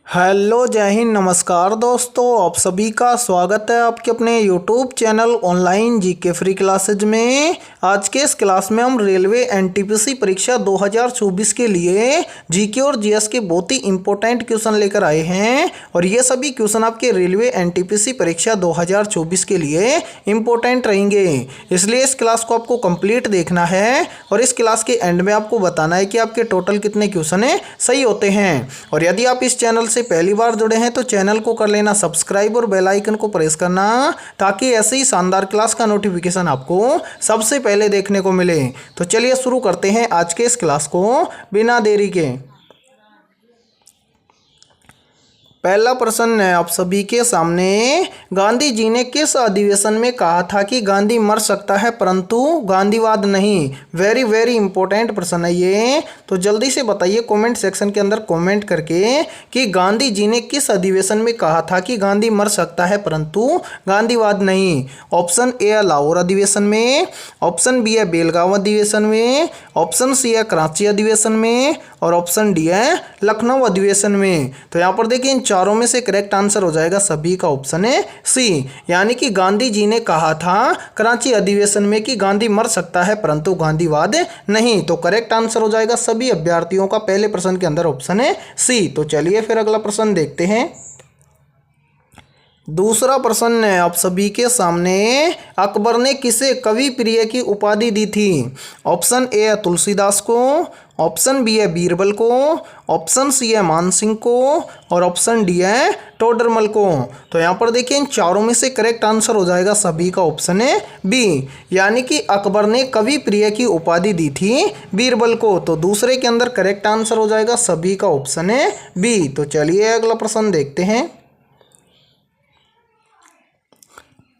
Hello जय हिंद नमस्कार दोस्तों, आप सभी का स्वागत है आपके अपने YouTube channel online GK free classes में। आज के इस क्लास में हम रेलवे एनटीपीसी परीक्षा 2024 के लिए जीके और जीएस के बहुत ही इंपॉर्टेंट क्वेश्चन लेकर आए हैं और ये सभी क्वेश्चन आपके रेलवे एनटीपीसी परीक्षा 2024 के लिए इंपॉर्टेंट रहेंगे, इसलिए इस क्लास को आपको कंप्लीट देखना है और इस क्लास के एंड में आपको बताना है कि आपके टोटल कितने क्वेश्चन सही होते हैं। और यदि आप इस चैनल से पहली बार जुड़े हैं तो चैनल को कर लेना सब्सक्राइब और बेल आइकन को प्रेस करना ताकि ऐसे ही शानदार क्लास का नोटिफिकेशन आपको सबसे पहले देखने को मिले। तो चलिए शुरू करते हैं आज के इस क्लास को बिना देरी के। पहला प्रश्न है आप सभी के सामने, गांधी जी ने किस अधिवेशन में कहा था कि गांधी मर सकता है परंतु गांधीवाद नहीं। वेरी वेरी इंपॉर्टेंट प्रश्न है ये, तो जल्दी से बताइए कमेंट सेक्शन के अंदर कमेंट करके कि गांधी जी ने किस अधिवेशन में कहा था कि गांधी मर सकता है परंतु गांधीवाद नहीं। ऑप्शन ए है लाहौर अधिवेशन में, ऑप्शन बी है बेलगांव अधिवेशन में, ऑप्शन सी है कराची अधिवेशन में और ऑप्शन डी है लखनऊ अधिवेशन में। तो यहाँ पर देखिए इन चारों में से करेक्ट आंसर हो जाएगा सभी का ऑप्शन है सी, यानी कि गांधी जी ने कहा था कराची अधिवेशन में कि गांधी मर सकता है परंतु गांधीवाद नहीं। तो करेक्ट आंसर हो जाएगा सभी अभ्यर्थियों का पहले प्रश्न के अंदर ऑप्शन है सी। तो चलिए फिर अगला प्रश्न देखते हैं। दूसरा प्रश्न है आप सभी के सामने, अकबर ने किसे कवि प्रिय की उपाधि दी थी। ऑप्शन ए है तुलसीदास को, ऑप्शन बी है बीरबल को, ऑप्शन सी है मानसिंह को और ऑप्शन डी है टोडरमल को। तो यहाँ पर देखिए इन चारों में से करेक्ट आंसर हो जाएगा सभी का ऑप्शन है बी, यानी कि अकबर ने कवि प्रिय की उपाधि दी थी बीरबल को। तो दूसरे के अंदर करेक्ट आंसर हो जाएगा सभी का ऑप्शन है बी। तो चलिए अगला प्रश्न देखते हैं।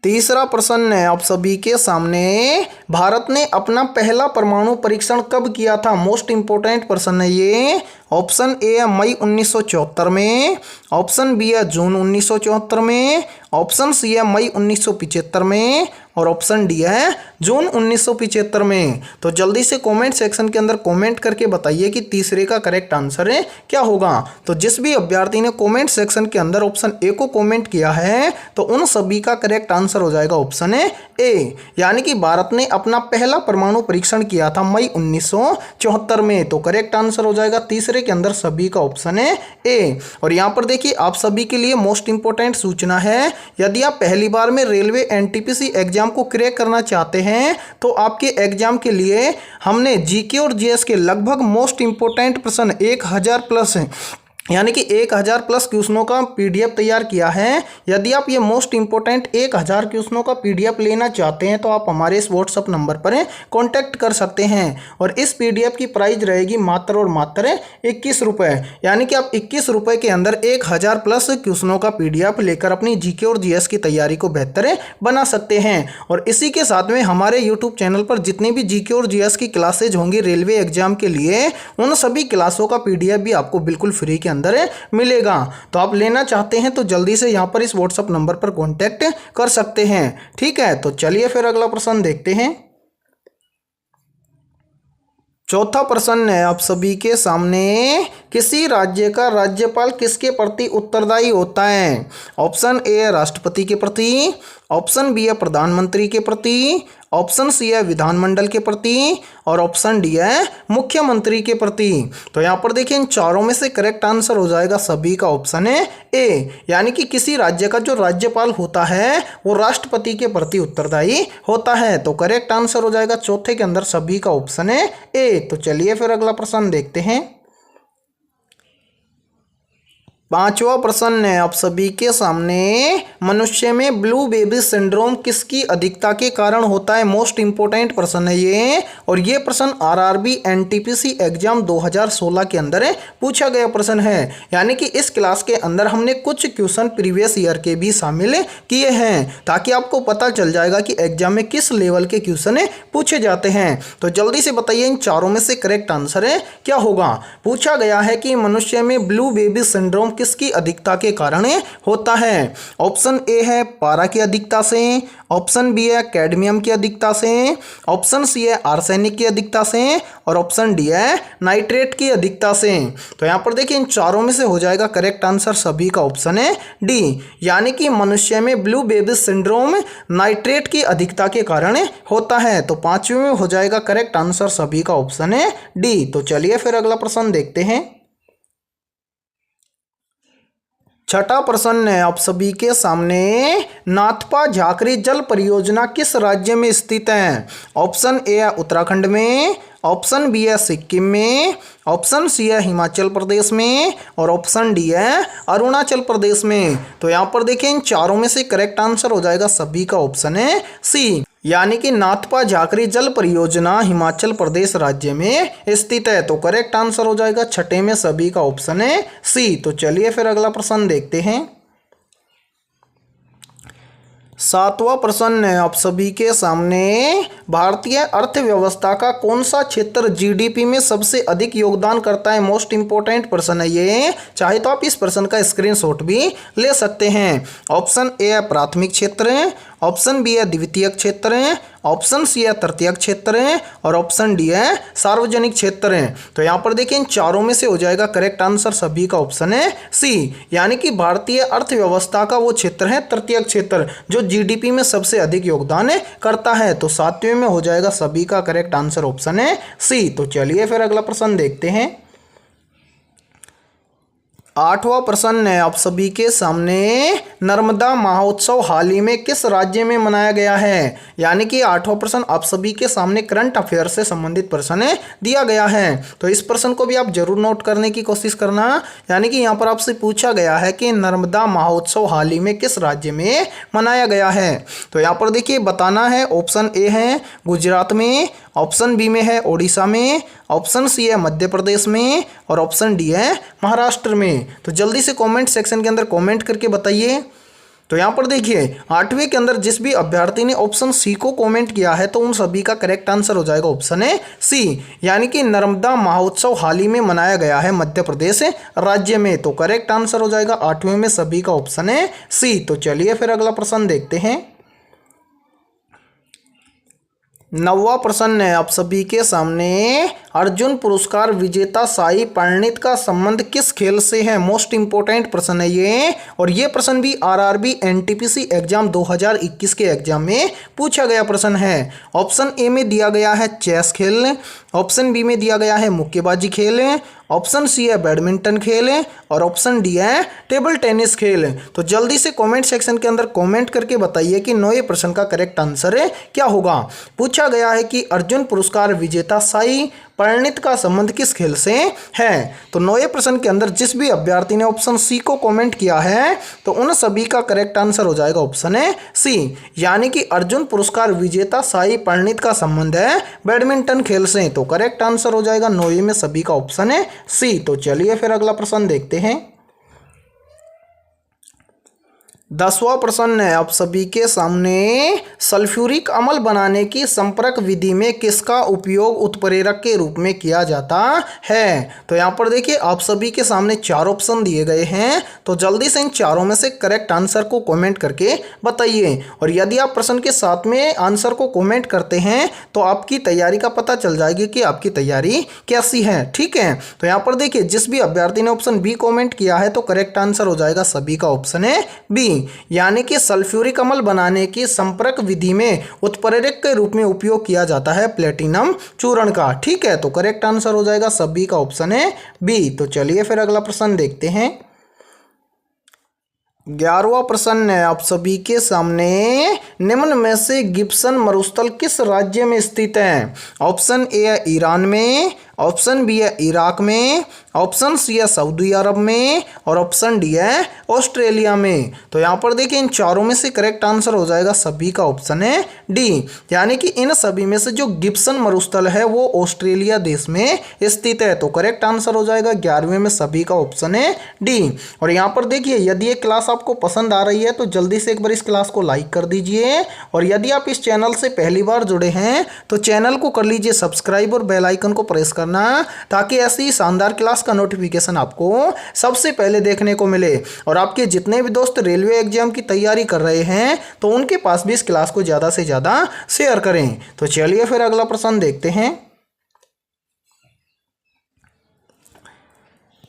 तीसरा प्रश्न है आप सभी के सामने, भारत ने अपना पहला परमाणु परीक्षण कब किया था। मोस्ट इंपोर्टेंट प्रश्न है ये। ऑप्शन ए है मई 1974 में, ऑप्शन बी है जून 1974 में, ऑप्शन सी है मई 1975 में और ऑप्शन डी है जून 1975 में। तो जल्दी से कमेंट सेक्शन के अंदर कमेंट करके बताइए कि तीसरे का करेक्ट आंसर है क्या होगा। तो जिस भी अभ्यर्थी ने कमेंट सेक्शन के अंदर ऑप्शन ए को कमेंट किया है तो उन सभी का करेक्ट आंसर हो जाएगा ऑप्शन ए, यानी कि भारत ने अपना पहला परमाणु परीक्षण किया था मई 1974 में। तो करेक्ट आंसर हो जाएगा तीसरे के अंदर सभी का ऑप्शन है ए। और यहाँ पर देखिए आप सभी के लिए मोस्ट इंपोर्टेंट सूचना है, यदि आप पहली बार में रेलवे एनटीपीसी एग्जाम को क्रैक करना चाहते हैं तो आपके एग्जाम के लिए हमने जीके और जीएस के लगभग मोस्ट इंपोर्टेंट प्रश्न 1000 प्लस यानी कि 1000 प्लस क्वेश्चनों का पीडीएफ तैयार किया है। यदि आप ये मोस्ट इंपोर्टेंट 1000 क्वेश्चनों का पीडीएफ लेना चाहते हैं तो आप हमारे इस व्हाट्सअप नंबर पर कांटेक्ट कर सकते हैं और इस पीडीएफ की प्राइस रहेगी मात्र और मात्र 21 रुपये, यानी कि आप 21 रुपये के अंदर 1000 प्लस क्वेश्चनों का पीडीएफ लेकर अपनी जीके और जीएस की तैयारी को बेहतर बना सकते हैं। और इसी के साथ में हमारे यूट्यूब चैनल पर जितनी भी जीके और जीएस की क्लासेज होंगी रेलवे एग्जाम के लिए, उन सभी क्लासों का पीडीएफ भी आपको बिल्कुल फ्री के अंदर मिलेगा। तो आप लेना चाहते हैं तो जल्दी से यहां पर इस व्हाट्सएप नंबर पर कांटेक्ट कर सकते हैं। ठीक है, तो चलिए फिर अगला प्रश्न देखते हैं। चौथा प्रश्न है आप सभी के सामने, किसी राज्य का राज्यपाल किसके प्रति उत्तरदायी होता है। ऑप्शन ए है राष्ट्रपति के प्रति, ऑप्शन बी है प्रधानमंत्री के प्रति, ऑप्शन सी है विधानमंडल के प्रति और ऑप्शन डी है मुख्यमंत्री के प्रति। तो यहाँ पर देखिए इन चारों में से करेक्ट आंसर हो जाएगा सभी का ऑप्शन है ए, यानी कि किसी राज्य का जो राज्यपाल होता है वो राष्ट्रपति के प्रति उत्तरदायी होता है। तो करेक्ट आंसर हो जाएगा चौथे के अंदर सभी का ऑप्शन है ए। तो चलिए फिर अगला प्रश्न देखते हैं। पांचवा प्रश्न है आप सभी के सामने, मनुष्य में ब्लू बेबी सिंड्रोम किसकी अधिकता के कारण होता है। मोस्ट इंपोर्टेंट प्रश्न है ये और ये प्रश्न आरआरबी एनटीपीसी एग्जाम 2016 के अंदर पूछा गया प्रश्न है, यानी कि इस क्लास के अंदर हमने कुछ क्वेश्चन प्रीवियस ईयर के भी शामिल किए हैं ताकि आपको पता चल जाएगा कि एग्जाम में किस लेवल के क्वेश्चन पूछे जाते हैं। तो जल्दी से बताइए इन चारों में से करेक्ट आंसर है क्या होगा। पूछा गया है कि मनुष्य में ब्लू बेबी सिंड्रोम किसकी अधिकता के कारण होता है? ऑप्शन ए है पारा की अधिकता से, ऑप्शन बी है कैडमियम की अधिकता से, ऑप्शन सी है आर्सेनिक की अधिकता से और ऑप्शन डी है नाइट्रेट की अधिकता से। तो यहाँ पर देखिए इन चारों में से हो जाएगा करेक्ट आंसर सभी का ऑप्शन है डी, यानी कि मनुष्य में ब्लू बेबी सिंड्रोम नाइट्रेट की अधिकता के कारण होता है। तो पांचवें में हो जाएगा करेक्ट आंसर सभी का ऑप्शन है डी। तो चलिए फिर अगला प्रश्न देखते हैं। छठा प्रश्न है आप सभी के सामने, नाथपा झाकरी जल परियोजना किस राज्य में स्थित है? ऑप्शन ए है उत्तराखंड में, ऑप्शन बी है सिक्किम में, ऑप्शन सी है हिमाचल प्रदेश में और ऑप्शन डी है अरुणाचल प्रदेश में। तो यहाँ पर देखिए इन चारों में से करेक्ट आंसर हो जाएगा सभी का ऑप्शन है सी, यानी कि नाथपा झाकरी जल परियोजना हिमाचल प्रदेश राज्य में स्थित है। तो करेक्ट आंसर हो जाएगा छठे में सभी का ऑप्शन है सी। तो चलिए फिर अगला प्रश्न देखते हैं। सातवां प्रश्न है आप सभी के सामने, भारतीय अर्थव्यवस्था का कौन सा क्षेत्र जीडीपी में सबसे अधिक योगदान करता है? मोस्ट इंपोर्टेंट प्रश्न है ये, चाहे तो आप इस प्रश्न का स्क्रीनशॉट भी ले सकते हैं। ऑप्शन ए है प्राथमिक क्षेत्र, ऑप्शन बी है द्वितीयक क्षेत्र, ऑप्शन सी है तृतीयक क्षेत्र और ऑप्शन डी है सार्वजनिक क्षेत्र। तो यहाँ पर देखिए इन चारों में से हो जाएगा करेक्ट आंसर सभी का ऑप्शन है सी, यानी कि भारतीय अर्थव्यवस्था का वो क्षेत्र है तृतीयक क्षेत्र जो जीडीपी में सबसे अधिक योगदान करता है। तो सातवें में हो जाएगा सभी का करेक्ट आंसर ऑप्शन है सी। तो चलिए फिर अगला प्रश्न देखते हैं। आठवां प्रश्न है आप सभी के सामने, नर्मदा महोत्सव हाल ही में किस राज्य में मनाया गया है? यानी कि आठवां प्रश्न आप सभी के सामने करंट अफेयर से संबंधित प्रश्न दिया गया है। तो इस प्रश्न को भी आप जरूर नोट करने की कोशिश करना, यानी कि यहाँ पर आपसे पूछा गया है कि नर्मदा महोत्सव हाल ही में किस राज्य में मनाया गया है। तो यहाँ पर देखिए बताना है, ऑप्शन ए है गुजरात में, ऑप्शन बी में है ओडिशा में, ऑप्शन सी है मध्य प्रदेश में और ऑप्शन डी है महाराष्ट्र में। तो जल्दी से कमेंट सेक्शन के अंदर कमेंट करके बताइए। तो यहाँ पर देखिए आठवीं के अंदर जिस भी अभ्यर्थी ने ऑप्शन सी को कमेंट किया है तो उन सभी का करेक्ट आंसर हो जाएगा ऑप्शन है सी, यानी कि नर्मदा महोत्सव हाल ही में मनाया गया है मध्य प्रदेश राज्य में। तो करेक्ट आंसर हो जाएगा आठवीं में सभी का ऑप्शन है सी। तो चलिए फिर अगला प्रश्न देखते हैं। नौवां प्रश्न है आप सभी के सामने, अर्जुन पुरस्कार विजेता साई परिणीत का संबंध किस खेल से है? मोस्ट इंपोर्टेंट प्रश्न है ये, और ये प्रश्न भी आरआरबी एनटीपीसी एग्जाम 2021 के एग्जाम में पूछा गया प्रश्न है। ऑप्शन ए में दिया गया है चेस खेल, ऑप्शन बी में दिया गया है मुक्केबाजी खेल, ऑप्शन सी है बैडमिंटन खेल और ऑप्शन डी है टेबल टेनिस खेल। तो जल्दी से कमेंट सेक्शन के अंदर कमेंट करके बताइए कि 9वें प्रश्न का करेक्ट आंसर क्या होगा। पूछा गया है कि अर्जुन पुरस्कार विजेता साई परिणीत का संबंध किस खेल से है। तो 9वें प्रश्न के अंदर जिस भी अभ्यर्थी ने ऑप्शन सी को कमेंट किया है तो उन सभी का करेक्ट आंसर हो जाएगा ऑप्शन है सी, यानी कि अर्जुन पुरस्कार विजेता साई परिणीत का संबंध है बैडमिंटन खेल से। तो करेक्ट आंसर हो जाएगा 9वें में सभी का ऑप्शन है सी। तो चलिए फिर अगला प्रश्न देखते हैं। 10वां प्रश्न है आप सभी के सामने, सल्फ्यूरिक अम्ल बनाने की संपर्क विधि में किसका उपयोग उत्प्रेरक के रूप में किया जाता है? तो यहाँ पर देखिए आप सभी के सामने चार ऑप्शन दिए गए हैं, तो जल्दी से इन चारों में से करेक्ट आंसर को कमेंट करके बताइए। और यदि आप प्रश्न के साथ में आंसर को कमेंट करते हैं तो आपकी तैयारी का पता चल जाएगी कि आपकी तैयारी कैसी है, ठीक है। तो यहाँ पर देखिए जिस भी अभ्यर्थी ने ऑप्शन बी कमेंट किया है तो करेक्ट आंसर हो जाएगा सभी का ऑप्शन है बी, यानी कि सल्फ्यूरिक अम्ल बनाने की संपर्क विधि में उत्प्रेरक के रूप में उपयोग किया जाता है प्लेटिनम चूर्ण का, ठीक है। तो करेक्ट आंसर हो जाएगा सभी का ऑप्शन है बी। तो चलिए फिर अगला प्रश्न देखते हैं। 11वां प्रश्न है आप सभी के सामने, निम्न में से गिब्सन मरुस्थल किस राज्य में स्थित है? ऑप्शन ए है ईरान में, ऑप्शन बी है इराक में, ऑप्शन सी है सऊदी अरब में और ऑप्शन डी है ऑस्ट्रेलिया में। तो यहाँ पर देखिए इन चारों में से करेक्ट आंसर हो जाएगा सभी का ऑप्शन है डी, यानी कि इन सभी में से जो गिब्सन मरुस्थल है वो ऑस्ट्रेलिया देश में स्थित है। तो करेक्ट आंसर हो जाएगा 11वें में सभी का ऑप्शन है डी। और यहाँ पर देखिए यदि ये क्लास आपको पसंद आ रही है तो जल्दी से एक बार इस क्लास को लाइक कर दीजिए, और यदि आप इस चैनल से पहली बार जुड़े हैं तो चैनल को कर लीजिए सब्सक्राइब और बेल आइकन को प्रेस कर करना, ताकि ऐसी शानदार क्लास का नोटिफिकेशन आपको सबसे पहले देखने को मिले। और आपके जितने भी दोस्त रेलवे एग्जाम की तैयारी कर रहे हैं तो उनके पास भी इस क्लास को ज़्यादा से ज़्यादा शेयर करें। तो चलिए फिर अगला प्रश्न देखते हैं।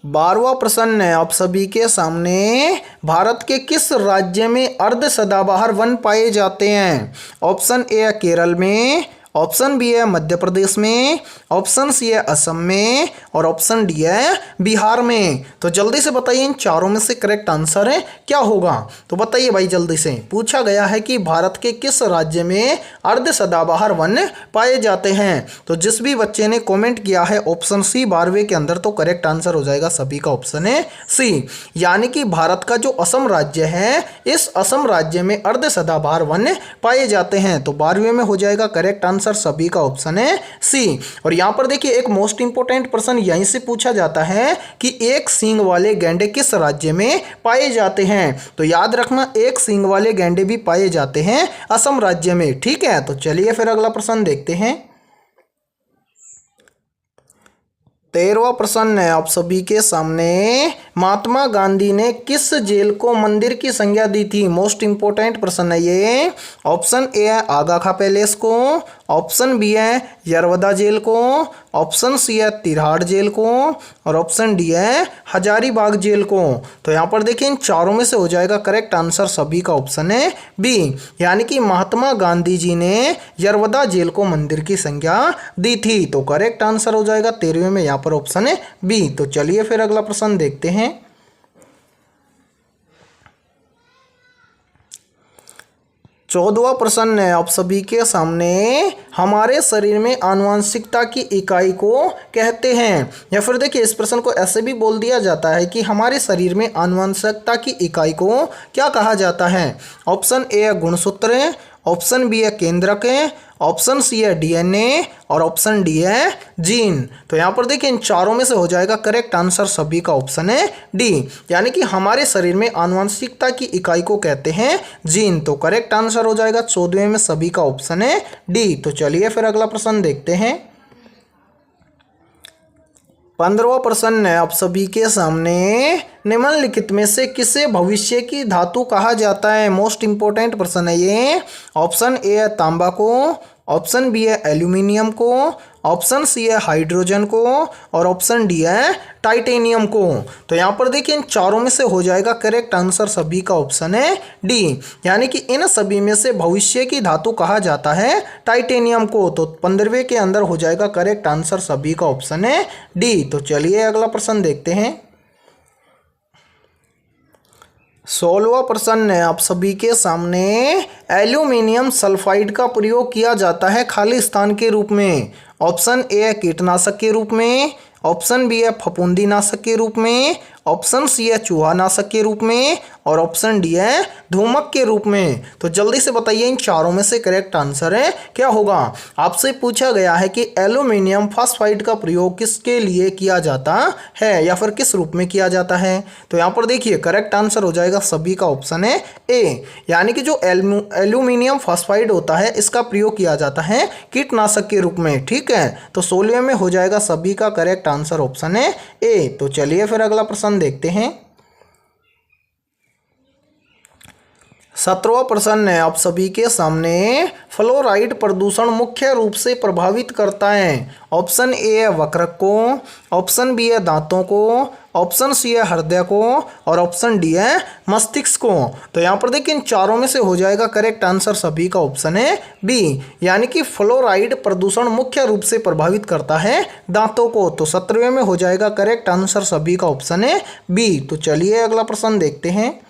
12वां प्रश्न है आप सभी के सामने, भारत के किस राज्य में अर्ध सदाबहार वन पाए जाते हैं? ऑप्शन ए है केरल में, ऑप्शन बी है मध्य प्रदेश में, ऑप्शन सी है असम में और ऑप्शन डी है बिहार में। तो जल्दी से बताइए इन चारों में से करेक्ट आंसर है क्या होगा? तो बताइए भाई जल्दी से। पूछा गया है कि भारत के किस राज्य में अर्ध सदाबहार वन पाए जाते हैं। तो जिस भी बच्चे ने कमेंट किया है ऑप्शन सी 12वें के अंदर, तो करेक्ट आंसर हो जाएगा सभी का ऑप्शन है सी। यानी कि भारत का जो असम राज्य है, इस असम राज्य में अर्ध सदाबहार वन पाए जाते हैं। तो 12वें में हो जाएगा करेक्ट आंसर सभी का ऑप्शन है सी। और यहां पर देखिए एक मोस्ट इंपोर्टेंट प्रश्न यहीं से पूछा जाता है कि एक सींग वाले गैंडे किस राज्य में पाए जाते हैं। तो याद रखना एक सींग वाले गैंडे भी पाए जाते हैं असम राज्य में। ठीक है, तो चलिए फिर अगला प्रश्न देखते हैं। 13वां प्रश्न है आप सभी के सामने, महात्मा गांधी ने किस जेल को मंदिर की संज्ञा दी थी? मोस्ट इंपोर्टेंट प्रश्न है ये। ऑप्शन ए है आगा खा पैलेस को, ऑप्शन बी है यरवदा जेल को, ऑप्शन सी है तिहाड़ जेल को और ऑप्शन डी है हजारीबाग जेल को। तो यहाँ पर देखिए इन चारों में से हो जाएगा करेक्ट आंसर सभी का ऑप्शन है बी। यानी कि महात्मा गांधी जी ने यरवदा जेल को मंदिर की संज्ञा दी थी। तो करेक्ट आंसर हो जाएगा 13वें में यहाँ पर ऑप्शन है बी। तो चलिए फिर अगला प्रश्न देखते हैं। 14वां प्रश्न है आप सभी के सामने, हमारे शरीर में आनुवंशिकता की इकाई को कहते हैं। या फिर देखिए इस प्रश्न को ऐसे भी बोल दिया जाता है कि हमारे शरीर में आनुवंशिकता की इकाई को क्या कहा जाता है? ऑप्शन ए है गुणसूत्र, ऑप्शन बी है केंद्रक, ऑप्शन सी है डीएनए और ऑप्शन डी है जीन। तो यहाँ पर देखिए इन चारों में से हो जाएगा करेक्ट आंसर सभी का ऑप्शन है डी। यानी कि हमारे शरीर में आनुवंशिकता की इकाई को कहते हैं जीन। तो करेक्ट आंसर हो जाएगा 14वें में सभी का ऑप्शन है डी। तो चलिए फिर अगला प्रश्न देखते हैं। 15वां प्रश्न है आप सभी के सामने, निम्नलिखित में से किसे भविष्य की धातु कहा जाता है? मोस्ट इंपोर्टेंट प्रश्न है ये। ऑप्शन ए है तांबा को, ऑप्शन बी है एल्यूमिनियम को, ऑप्शन सी है हाइड्रोजन को और ऑप्शन डी है टाइटेनियम को। तो यहाँ पर देखिए इन चारों में से हो जाएगा करेक्ट आंसर सभी का ऑप्शन है डी। यानी कि इन सभी में से भविष्य की धातु कहा जाता है टाइटेनियम को। तो 15वें के अंदर हो जाएगा करेक्ट आंसर सभी का ऑप्शन है डी। तो चलिए अगला प्रश्न देखते हैं। 16वां प्रश्न है आप सभी के सामने, एल्यूमिनियम सल्फाइड का प्रयोग किया जाता है खाली स्थान के रूप में। ऑप्शन ए है कीटनाशक के रूप में, ऑप्शन बी है फफूंदी नाशक के रूप में, ऑप्शन सी है चूहा नाशक के रूप में और ऑप्शन डी है धूमक के रूप में। तो जल्दी से बताइए इन चारों में से करेक्ट आंसर है क्या होगा? आपसे पूछा गया है कि एल्यूमिनियम फॉस्फाइड का प्रयोग किसके लिए किया जाता है या फिर किस रूप में किया जाता है? तो यहाँ पर देखिए करेक्ट आंसर हो जाएगा सभी का ऑप्शन है ए। यानी कि जो एल्यूमिनियम फॉस्फाइड होता है इसका प्रयोग किया जाता है कीटनाशक के रूप में। ठीक है, तो 16वें में हो जाएगा सभी का करेक्ट आंसर ऑप्शन है ए। तो चलिए फिर अगला प्रश्न देखते हैं। 17वां प्रश्न है आप सभी के सामने, फ्लोराइड प्रदूषण मुख्य रूप से प्रभावित करता है। ऑप्शन ए है वक्रक को, ऑप्शन बी है दांतों को, ऑप्शन सी है हृदय को और ऑप्शन डी है मस्तिष्क को। तो यहाँ पर देखिए इन चारों में से हो जाएगा करेक्ट आंसर सभी का ऑप्शन है बी। यानी कि फ्लोराइड प्रदूषण मुख्य रूप से प्रभावित करता है दांतों को। तो 17वें में हो जाएगा करेक्ट आंसर सभी का ऑप्शन है बी। तो चलिए अगला प्रश्न देखते हैं।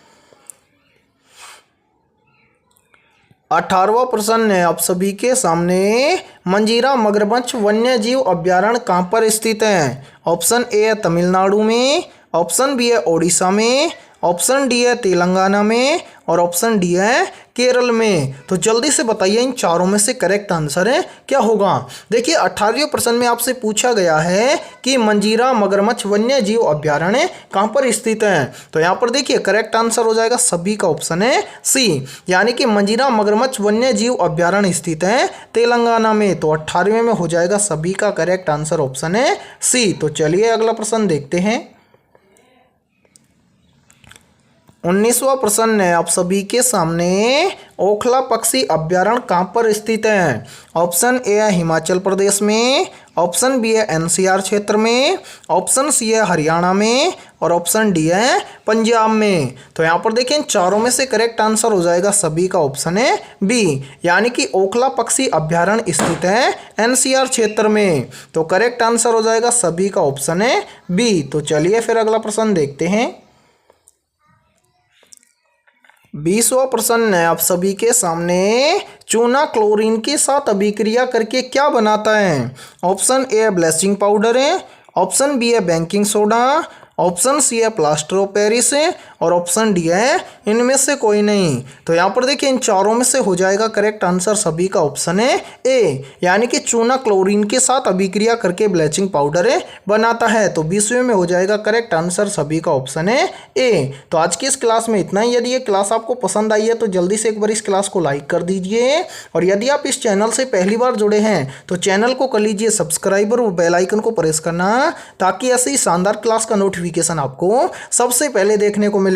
18वां प्रश्न है आप सभी के सामने, मंजीरा मगरमच्छ वन्य जीव अभ्यारण्य कहाँ पर स्थित है? ऑप्शन ए है तमिलनाडु में, ऑप्शन बी है ओडिशा में, ऑप्शन डी है तेलंगाना में और ऑप्शन डी है केरल में। तो जल्दी से बताइए इन चारों में से करेक्ट आंसर है क्या होगा। देखिए 18वें प्रश्न में आपसे पूछा गया है कि मंजीरा मगरमच्छ वन्य जीव अभ्यारण्य कहाँ पर स्थित है। तो यहाँ पर देखिए करेक्ट आंसर हो जाएगा सभी का ऑप्शन है सी, यानी कि मंजीरा मगरमच्छ वन्य जीव अभ्यारण्य स्थित है तेलंगाना में। तो 18वें में हो जाएगा सभी का करेक्ट आंसर ऑप्शन है सी। तो चलिए अगला प्रश्न देखते हैं। 19वां प्रश्न है आप सभी के सामने, ओखला पक्षी अभ्यारण्य कहाँ पर स्थित है। ऑप्शन ए है हिमाचल प्रदेश में, ऑप्शन बी है एनसीआर क्षेत्र में, ऑप्शन सी है हरियाणा में और ऑप्शन डी है पंजाब में। तो यहाँ पर देखिए इन चारों में से करेक्ट आंसर हो जाएगा सभी का ऑप्शन है बी, यानी कि ओखला पक्षी अभ्यारण्य स्थित है एनसीआर क्षेत्र में। तो करेक्ट आंसर हो जाएगा सभी का ऑप्शन है बी। तो चलिए फिर अगला प्रश्न देखते हैं। 20वां प्रश्न है आप सभी के सामने, चूना क्लोरीन के साथ अभिक्रिया करके क्या बनाता है। ऑप्शन ए ब्लीचिंग पाउडर है, ऑप्शन बी है बेकिंग सोडा, ऑप्शन सी है प्लास्टर ऑफ पेरिस है और ऑप्शन डी है इनमें से कोई नहीं। तो यहाँ पर देखिए इन चारों में से हो जाएगा करेक्ट आंसर सभी का ऑप्शन है ए, यानी कि चूना क्लोरीन के साथ अभिक्रिया करके ब्लीचिंग पाउडर बनाता है। तो 20वें में हो जाएगा करेक्ट आंसर सभी का ऑप्शन है ए। तो आज की इस क्लास में इतना ही। यदि ये क्लास आपको पसंद आई है तो जल्दी से एक बार इस क्लास को लाइक कर दीजिए, और यदि आप इस चैनल से पहली बार जुड़े हैं तो चैनल को कर लीजिए सब्सक्राइब और बेल आइकन को प्रेस करना, ताकि ऐसी शानदार क्लास का नोटिफिकेशन आपको सबसे पहले देखने को मिले।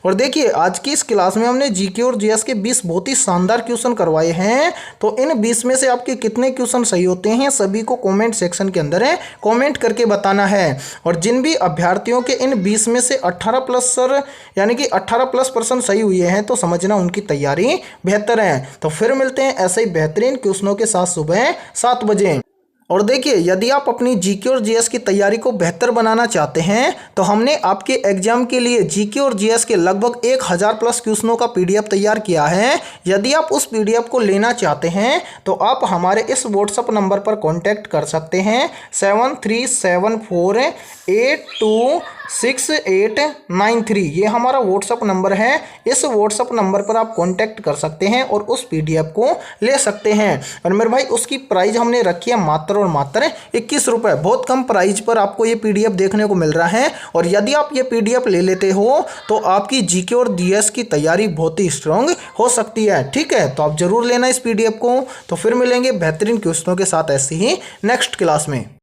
और देखिए आज की इस क्लास में हमने जीके और जीएस के 20 बहुत ही शानदार क्वेश्चन करवाए हैं। तो इन 20 में से आपके कितने क्वेश्चन सही होते हैं सभी को कमेंट सेक्शन के अंदर कमेंट करके बताना है। और जिन भी अभ्यर्थियों के इन 20 में से 18+ सर यानी कि 18+ % सही हुए हैं तो समझना उनकी तैयारी बेहतर है। तो फिर मिलते हैं ऐसे ही बेहतरीन क्वेश्चनों के साथ सुबह 7 बजे। और देखिए यदि आप अपनी जीके और जीएस की तैयारी को बेहतर बनाना चाहते हैं तो हमने आपके एग्जाम के लिए जीके और जीएस के लगभग 1000+ क्वेश्चनों का पीडीएफ तैयार किया है। यदि आप उस पीडीएफ को लेना चाहते हैं तो आप हमारे इस व्हाट्सएप नंबर पर कांटेक्ट कर सकते हैं 7374826893। ये हमारा व्हाट्सएप नंबर है। इस व्हाट्सएप नंबर पर आप कांटेक्ट कर सकते हैं और उस पीडीएफ को ले सकते हैं। और मेरे भाई उसकी प्राइस हमने रखी है मात्र और मात्र 21 रुपये। बहुत कम प्राइस पर आपको ये पीडीएफ देखने को मिल रहा है। और यदि आप ये पीडीएफ ले लेते हो तो आपकी जीके और जीएस की तैयारी बहुत ही स्ट्रांग हो सकती है। ठीक है, तो आप जरूर लेना इस पीडीएफ को। तो फिर मिलेंगे बेहतरीन क्वेश्चनों के साथ ऐसे ही नेक्स्ट क्लास में।